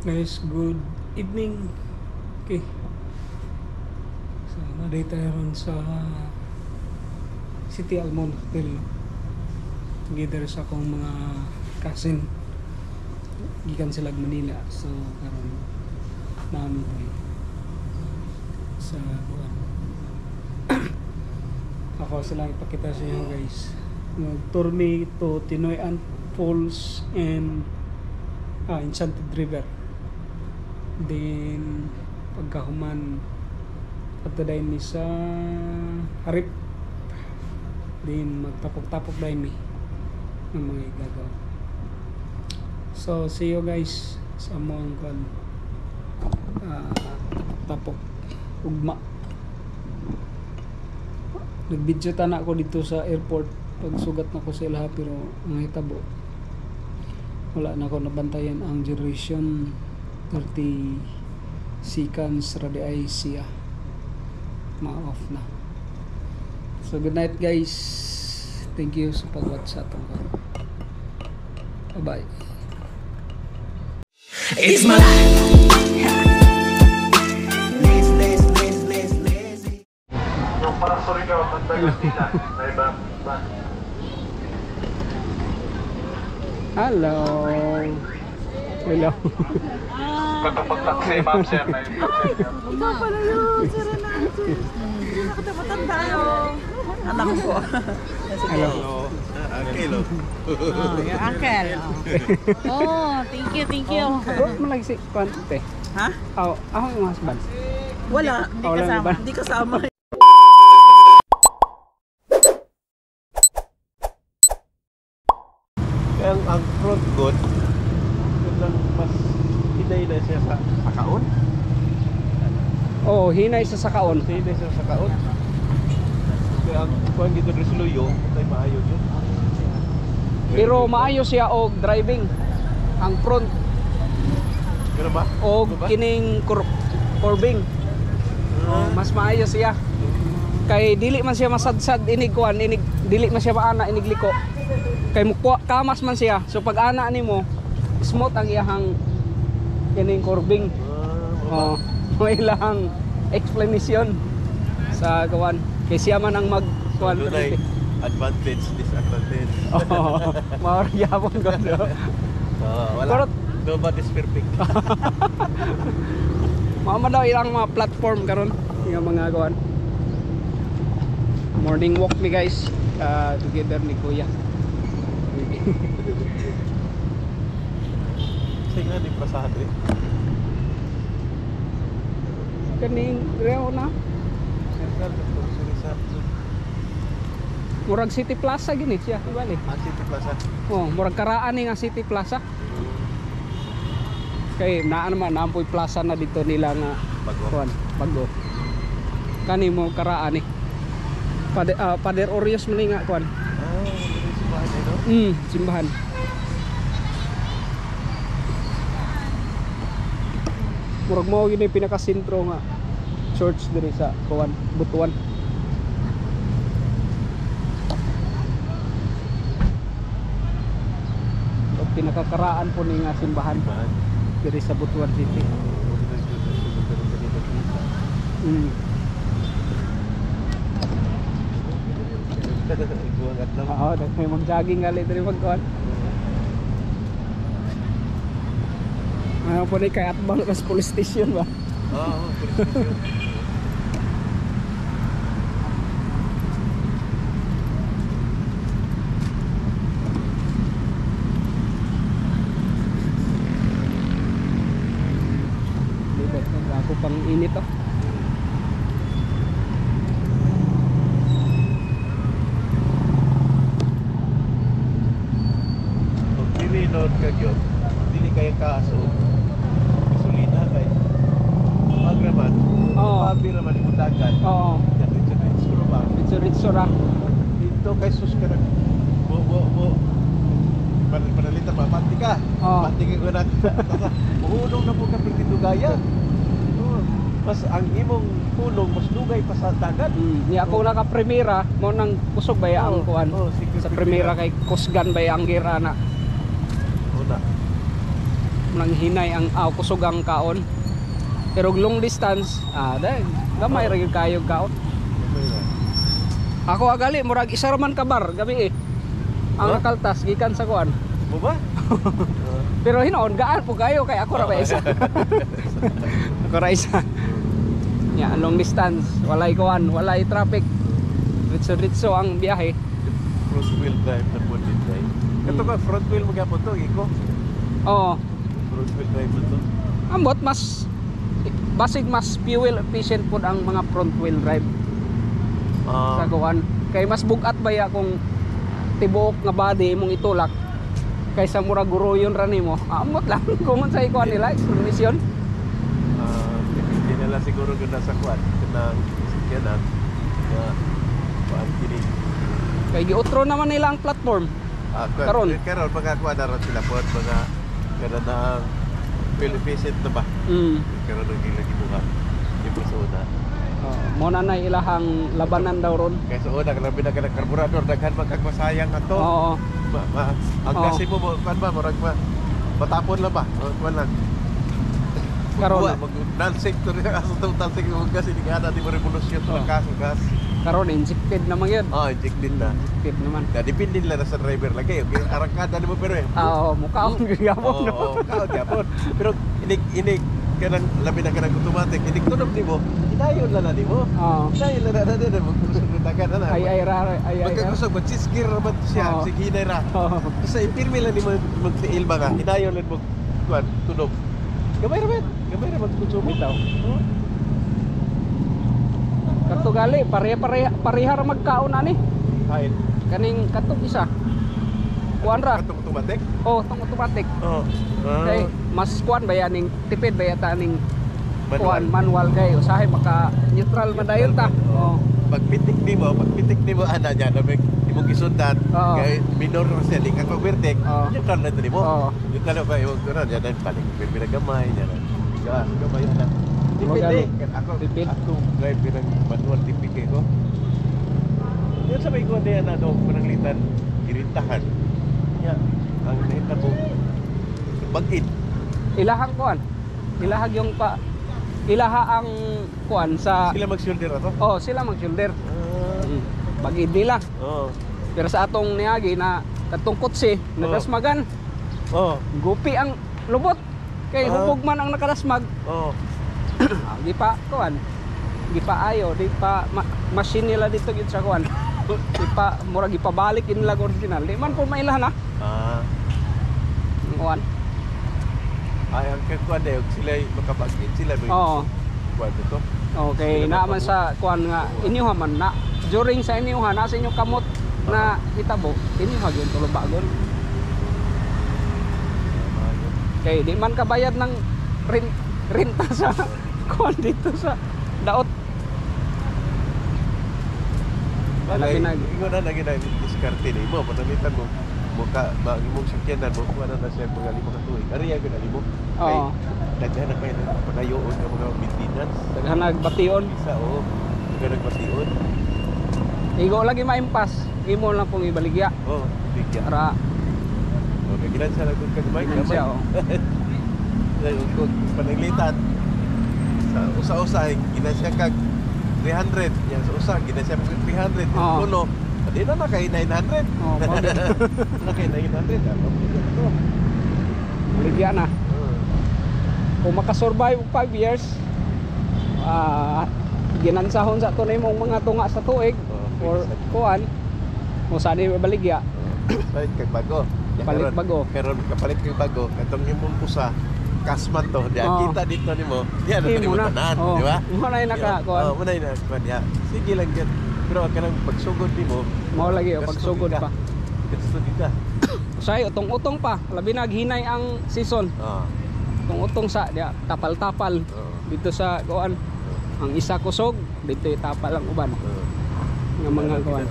Guys, good evening. Okay. So, na-day tayo ron sa City Almond Hotel. Together sa akong mga cousin. Gikan sila Manila. So, karon namin sa buwan. Ako sila ipakita sa inyo guys. Nag-tour me to Tinoy Ant Falls and Enchanted River. Then pagkahuman pagtaday mi sa Harip. Then magtapok-tapok day mi ng mga igagaw. So see you guys sa among tapok ugma. Nag-video ta na ako dito sa airport pagsugat na ko sa ilaha, pero ang hitabo wala na ako nabantayan ang duration 30 seconds radii siya ma-off na. So good night guys, thank you sa pag-watch sa atong bye bye. It's my life. Lazy. Yung parang sorry ka, magtagal sila. May iba. Hello. Hello. Pagpapagtaksi, ma'am sir. May Ito pala yun, Sir Renato. Nakataputan tayo. Anak ko. Hello. Uncle. Yung uncle. Oh, thank you. What mo lagi si Kwante? Ha? Ako yung husband. Wala, hindi Wala kasama. ba? Hindi kasama. Kaya ang front good, yun lang mas hinay-hinay siya sa sakaon. Oh, hinay sa sakaon. Hinay siya sa sakaon. Kaya ang kuhan gito rin suluyo, tayo maayo yun. Pero maayo siya og driving. Ang front Gano'n ba? og Ano ba? kining curbing. Oh, mas maayo siya. Kay dili man siya masadsad inig kuan, inig dili man siya maana inig liko. Kay mukwa kamas man siya. So pag ana nimo, smooth ang iyahang kining curbing. Oh, may ilang explanation sa kuan. Kay siya man ang mag kuan. So, doon ay advantage, disadvantage. Oh, mao gyapon ko do. Wala. Pero Nobody is perfect. mao man daw ilang mga platform karon, yung mga kuan. Morning walk mi guys, together ni Kuya. Kasi nga, di pasado eh. Kaning reo na. Central, Surizat. Murag City Plaza gini siya, bali. City Plaza. Oh, murag karaan ni nga City Plaza. Kay naa naman ampoy plaza na dito nila nga Bago. kuan, bago. Kani mo karaan ni. Pader Orios man ni nga kuan. Hindi simbahan eh, no? Simbahan. Murag mo gini pinaka-sentro nga church diri sa kuan, Butuan. O pinakakaraan po ni nga simbahan diri sa Butuan City. Oo, may mag-jogging gali diri magkuan. Ano po ni kay atbang sa police station ba? Oo, police station. Libot na ako pang init oh. Pag nilinod ka yun, hindi kaya kaso. Gasolina kay magraman. Oo. Pabi naman yung dagat. Oo. Ritso ba? Ritso ra. Dito kay sus ka na. Panalitan ba? Panti ka. Oo. Panti ka na. Mahulong na po ka perdido gaya. Mas ang imong punong mas dugay pa sa dagat. Ni ako naka-primera mo nang kusog ba ang kuan. Sige, Sa primera kay Kusgan ba ang gira na. Una. nang hinay ang kusog ang kaon. Pero long distance, dahil gamay ra gyud kayo kaon. Ako agali murag isa ra man ka bar gabi eh. Ang nakaltas gikan sa kuan. Mo ba? Pero hinoon gaan po kayo kay ako ra ba isa. Ako ra isa. Ya, long distance, walay kuan, walay traffic. Ditso ang biyahe. Front wheel drive na po din drive. Ito ka front wheel mo gyapon to, iko. Oo. Front wheel drive mo to. Ambot mas basig mas fuel efficient pud ang mga front wheel drive sa kuan. Kay mas bugat ba ya kung tibuok nga body imong itulak kaysa mura guruyon ra nimo. Ambot lang kung sa ikuan nila explanation. Hindi nila siguro ganda sa kuan. Kanang sikyanan. Kuan kini. Kay giutro naman nila ang platform. Karon pagkakuha na rin sila po at mga kananang fuel efficient na ba? Karon ang gilagi buha. Yung sa una. Mo na na ilahang labanan daw ron. Kaya sa una, grabe na ka ng karburador, daghan magkagmasayang ato. Oo. Ang kasi mo, kuan ba, marag ba, matapon lang ba? Kuan lang. Karon Mag-nansik to rin, aso itong tansik yung gas, hindi ka na, di mo revolusyon to ng gas. karon injected naman yun. Injected na. Injected naman. Depende nila sa driver lagi. Okay, arangkada mo pero eh. Mukha akong gagawin. Oo, gapon. Pero inig kanang labi na kanang automatic, inig tunog nimo. Hinayon na nimo. Hinayon na din magkusog dagan na. Ay. Magkusog magsisgir ra man siya, sige hinay ra. Sa impirmi lang nimo magtiil ba nga. Hinayon lang mo kuan tunog. Gamay ra magkusog bitaw. Kato gali, pareha ra magkaon ani. Hain. Kaning katong isa. Kuan ra. Katong automatic? Tong automatic. Kay Kay mas kuan ba yan ning tipid ba yata ning kuan manual kay usahay maka neutral man dayon ta. Pagpitik nimo ana nya na imong gisundan kay minor ra siya di ka verdict. Yung kan na nimo. Yung kan ba yung kuno nya dan balik pinagamay nya. Gamay na. Depende. Ako drive ng manual tipike ko. Yan sa may ko na ano pananglitan irintahan. Ya, ang nahita mo bagid. Ilahang kuan. Ilaha ang kuan sa Sila mag-shoulder ato? sila mag-shoulder. Bagid nila. Pero sa atong niagi na katong kotse, nadasmagan. Gupi ang lubot. Kay hubog man ang nakadasmag. Di pa kuan. Di pa ayo, di pa machine nila dito gid sa kuan. Di pa murag ipabalik nila original. Di man po mailahan na. Kuan. Ay ang kuan dayo sila makabagid sila kuan dito. Okay, naman sa kuan nga inyuha man na during sa inyuha na sa inyong kamot na hitabo, inyuha gyud tulubagon. Kay di man kabayad ng renta sa kuan dito sa daot. Ingon na lagi na diskarte ni mo panalitan mo muka imong sakyanan mo kuan na siya mga 5 tuig. Ariya gyud alimo. Kay daghan na kay padayoon ng mga maintenance. Daghan nagbation. Isa daghan nagbation. Igo lagi maimpas. Imo lang pong ibaligya. Bigya. Para okay, ginan sa lagot ka gamay. Kung panaglitan sa usa-usa ginan siya kag 300 yan sa usa ginan siya kag 300 kuno di na kay 900 na kay 900 baligya na. Kung makasurvive 5 years ginansahon sa tunay mong mga tunga sa tuig or kuan mo sa di baligya palit kag bago. Karon kapalit kag bago katong imong pusa kasman to dia kita dito nimo diyan na nimo tanan di ba mo na naka kuan mo na kuan ya sige lang gyud pero kanang pagsugod nimo mo lagi pagsugod pa gusto kita say utong-utong pa labi na hinay ang season utong-utong sa dia tapal-tapal dito sa kuan ang isa kusog dito tapal ang uban nga mga kuan